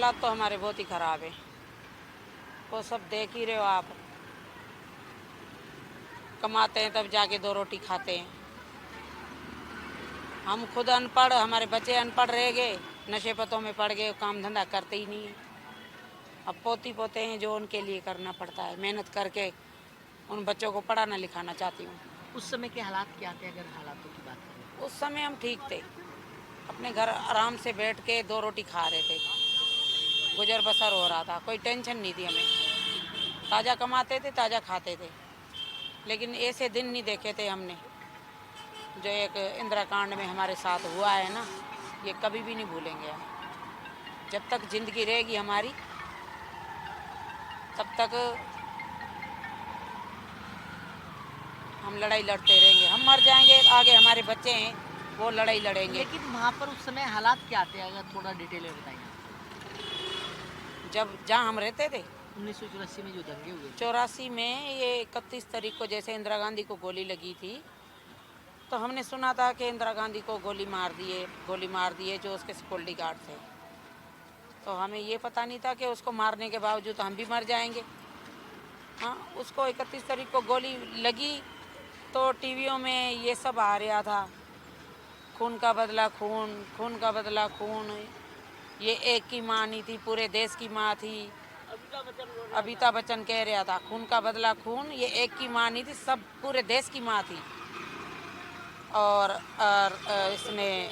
हालात तो हमारे बहुत ही ख़राब है, वो सब देख ही रहे हो आप। कमाते हैं तब जाके दो रोटी खाते हैं। हम खुद अनपढ़, हमारे बच्चे अनपढ़ रह गए, नशे पतों में पड़ गए, काम धंधा करते ही नहीं है। अब पोती पोते हैं जो उनके लिए करना पड़ता है, मेहनत करके उन बच्चों को पढ़ाना लिखाना चाहती हूँ। उस समय के हालात क्या थे, अगर हालातों की बात करें? उस समय हम ठीक थे, अपने घर आराम से बैठ के दो रोटी खा रहे थे, गुजर बसर हो रहा था, कोई टेंशन नहीं थी हमें। ताज़ा कमाते थे, ताज़ा खाते थे। लेकिन ऐसे दिन नहीं देखे थे हमने जो एक इंदिरा कांड में हमारे साथ हुआ है ना, ये कभी भी नहीं भूलेंगे हम। जब तक ज़िंदगी रहेगी हमारी तब तक हम लड़ाई लड़ते रहेंगे। हम मर जाएंगे, आगे हमारे बच्चे हैं वो लड़ाई लड़ेंगे। लेकिन वहाँ पर उस समय हालात क्या थे, अगर थोड़ा डिटेल में बताइए। जब जहाँ हम रहते थे 1984 में जो दंगे हुए थे। 84 में, ये 31 तारीख को जैसे इंदिरा गांधी को गोली लगी थी, तो हमने सुना था कि इंदिरा गांधी को गोली मार दिए जो उसके सिक्योरिटी गार्ड थे। तो हमें ये पता नहीं था कि उसको मारने के बावजूद हम भी मर जाएंगे। हाँ, उसको 31 तारीख को गोली लगी तो टीवियों में ये सब आ रहा था, खून का बदला खून, खून का बदला खून। ये एक की माँ नहीं थी, पूरे देश की माँ थी। अमिताभ बच्चन कह रहा था खून का बदला खून, ये एक की माँ नहीं थी, सब पूरे देश की माँ थी। और इसने,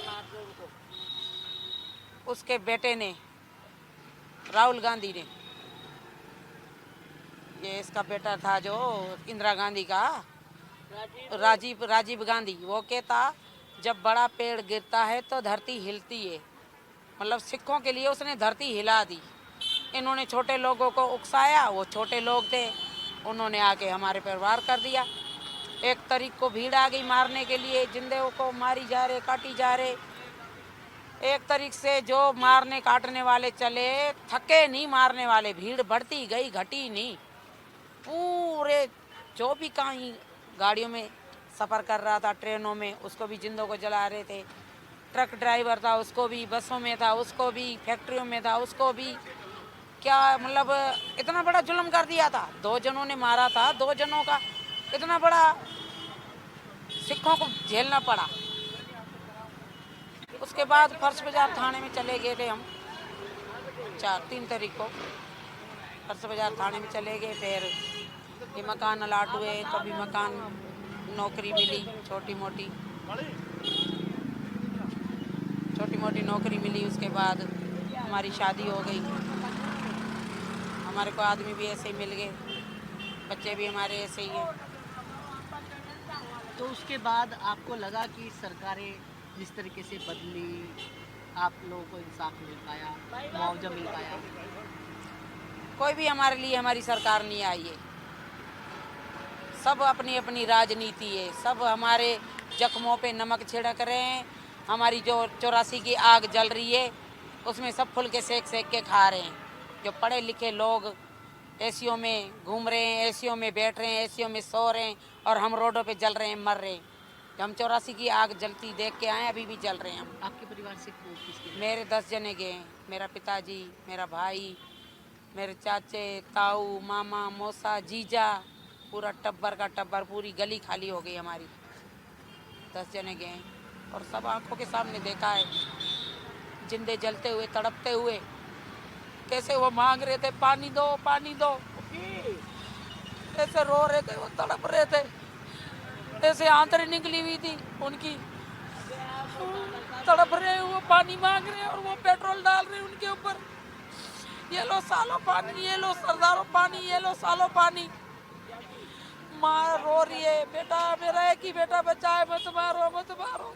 उसके बेटे ने, राहुल गांधी ने, ये इसका बेटा था जो इंदिरा गांधी का, राजीव गांधी, वो कहता जब बड़ा पेड़ गिरता है तो धरती हिलती है। मतलब सिखों के लिए उसने धरती हिला दी। इन्होंने छोटे लोगों को उकसाया, वो छोटे लोग थे, उन्होंने आके हमारे पर वार कर दिया। एक तारीख को भीड़ आ गई मारने के लिए, जिंदों को मारी जा रहे, काटी जा रहे। एक तारीख से जो मारने काटने वाले चले, थके नहीं मारने वाले, भीड़ बढ़ती गई, घटी नहीं। पूरे जो भी कहीं गाड़ियों में सफ़र कर रहा था, ट्रेनों में, उसको भी जिंदों को जला रहे थे। ट्रक ड्राइवर था उसको भी, बसों में था उसको भी, फैक्ट्रियों में था उसको भी। क्या मतलब इतना बड़ा जुल्म कर दिया था, दो जनों ने मारा था, दो जनों का इतना बड़ा सिखों को झेलना पड़ा। उसके बाद फर्श बाजार थाने में चले गए थे हम, 3 तारीख को फर्श बाजार थाने में चले गए। फिर ये मकान अलाट हुए, कभी मकान, नौकरी मिली, छोटी मोटी नौकरी मिली। उसके बाद हमारी शादी हो गई, हमारे को आदमी भी ऐसे ही मिल गए, बच्चे भी हमारे ऐसे ही हैं। तो उसके बाद आपको लगा कि सरकारें जिस तरीके से बदली, आप लोगों को इंसाफ मिल पाया, मुआवजा मिल पाया? कोई भी हमारे लिए, हमारी सरकार नहीं आई है। सब अपनी अपनी राजनीति है, सब हमारे जख्मों पे नमक छिड़क रहे हैं। हमारी जो 84 की आग जल रही है उसमें सब फुलके सेक सेक के खा रहे हैं। जो पढ़े लिखे लोग एसियों में घूम रहे हैं, एसियों में बैठ रहे हैं, एसियों में सो रहे हैं, और हम रोडों पे जल रहे हैं, मर रहे हैं। हम 84 की आग जलती देख के आए, अभी भी जल रहे हैं हम। आपके परिवार से किसके? मेरे 10 जने गए हैं, मेरा पिताजी, मेरा भाई, मेरे चाचे, ताऊ, मामा, मौसा, जीजा, पूरा टब्बर का टब्बर, पूरी गली खाली हो गई हमारी। 10 जने गए हैं और सब आंखों के सामने देखा है, जिंदे जलते हुए, तड़पते हुए, कैसे वो मांग रहे थे पानी दो, पानी दो, ऐसे रो रहे थे, वो तड़प रहे थे, ऐसे आंतरें निकली हुई थी उनकी, तड़प रहे, वो पानी मांग रहे और वो पेट्रोल डाल रहे उनके ऊपर। ये लो सालो पानी, ये लो सरदारों पानी, ये लो सालो पानी। माँ रो रही है, बेटा मेरा एक ही बेटा बचा है, मत मारो मत मारो।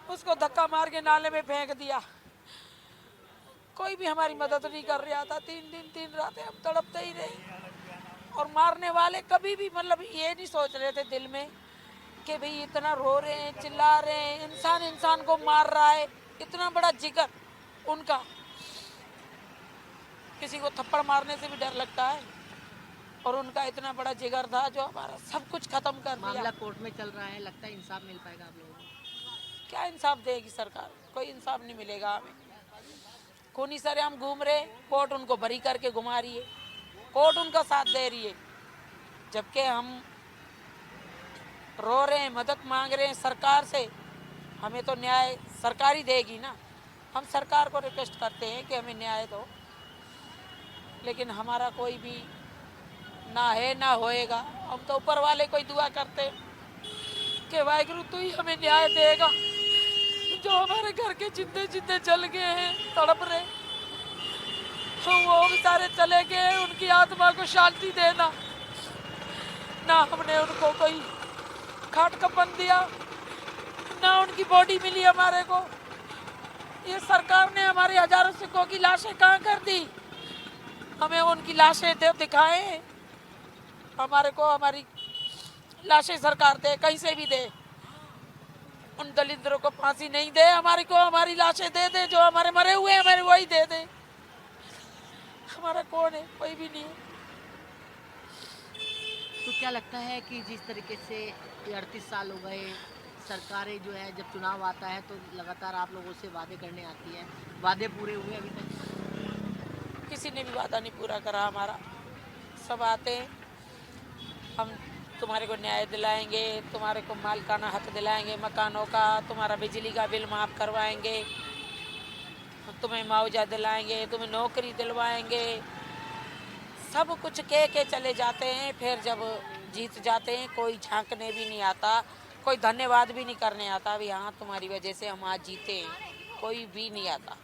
उसको धक्का मार के नाले में फेंक दिया। कोई भी हमारी मदद नहीं कर रहा था। 3 दिन 3 रातें हम तड़पते ही रहे। और मारने वाले कभी भी मतलब ये नहीं सोच रहे थे दिल में कि भाई इतना रो रहे हैं, चिल्ला रहे हैं, इंसान इंसान को मार रहा है, इतना बड़ा जिगर उनका। किसी को थप्पड़ मारने से भी डर लगता है, और उनका इतना बड़ा जिगर था जो हमारा सब कुछ खत्म कर दिया। मामला कोर्ट में चल रहा है, लगता है इंसाफ मिल पाएगा आप लोगों को? क्या इंसाफ देगी सरकार? कोई इंसाफ नहीं मिलेगा हमें। खूनी सरेआम घूम रहे, कोर्ट उनको बरी करके घुमा रही है, कोर्ट उनका साथ दे रही है, जबकि हम रो रहे हैं, मदद मांग रहे हैं सरकार से। हमें तो न्याय सरकार ही देगी ना। हम सरकार को रिक्वेस्ट करते हैं कि हमें न्याय दो, लेकिन हमारा कोई भी ना है ना होएगा। हम तो ऊपर वाले को ही दुआ करते हैं कि वाहिगुरु तू ही हमें न्याय देगा। जो हमारे घर के जिंदे जिंदे जल गए हैं, तड़प रहे, तो वो बेचारे चले गए, उनकी आत्मा को शांति देना। ना हमने उनको कोई खाट कपन दिया, ना उनकी बॉडी मिली हमारे को। ये सरकार ने हमारे हजारों सिखों की लाशें कहाँ कर दी? हमें उनकी लाशें दिखाएं, हमारे को हमारी लाशें सरकार दे, कहीं से भी दे। उन दलितों को फांसी नहीं दे, हमारे को हमारी लाशें दे दे। जो हमारे मरे हुए हैं हमारे वही दे दे। हमारा कौन है? कोई भी नहीं है। तो क्या लगता है कि जिस तरीके से 38 साल हो गए, सरकारें जो है जब चुनाव आता है तो लगातार आप लोगों से वादे करने आती है, वादे पूरे हुए अभी तक? किसी ने भी वादा नहीं पूरा करा हमारा। सब आते हैं, हम तुम्हारे को न्याय दिलाएंगे, तुम्हारे को मालिकाना हक दिलाएंगे मकानों का, तुम्हारा बिजली का बिल माफ़ करवाएंगे, तुम्हें मुआवजा दिलाएंगे, तुम्हें नौकरी दिलवाएंगे, सब कुछ कह के चले जाते हैं। फिर जब जीत जाते हैं कोई झांकने भी नहीं आता, कोई धन्यवाद भी नहीं करने आता भी हाँ तुम्हारी वजह से हम आज जीते हैं, कोई भी नहीं आता।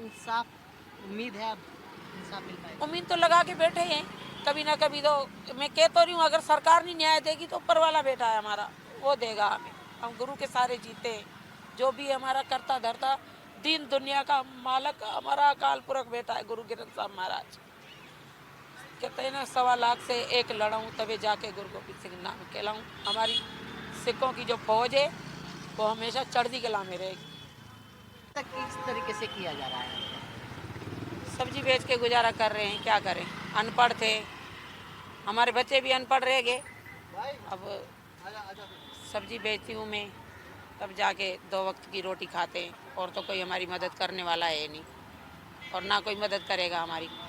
इंसाफ, उम्मीद है अब इंसाफ मिल पाएगा? उम्मीद तो लगा के बैठे हैं, कभी ना कभी तो। मैं कह तो रही हूँ, अगर सरकार नहीं न्याय देगी तो ऊपर वाला बेटा है हमारा, वो देगा हमें। हम गुरु के सारे जीते हैं, जो भी हमारा करता धरता दीन दुनिया का मालक हमारा अकाल पुरख बेटा है गुरु ग्रंथ साहब महाराज। कहते हैं ना 1.25 लाख से एक लड़ाऊँ तभी जाके गुरु गोबिंद सिंह नाम कहलाऊँ। हमारी सिखों की जो फौज है वो हमेशा चढ़ती कला में रहेगी। तक किस तरीके से किया जा रहा है? सब्जी बेच के गुजारा कर रहे हैं, क्या करें। अनपढ़ थे, हमारे बच्चे भी अनपढ़ रह गए। अब सब्जी बेचती हूँ मैं, तब जाके 2 वक्त की रोटी खाते हैं, और तो कोई हमारी मदद करने वाला है नहीं, और ना कोई मदद करेगा हमारी।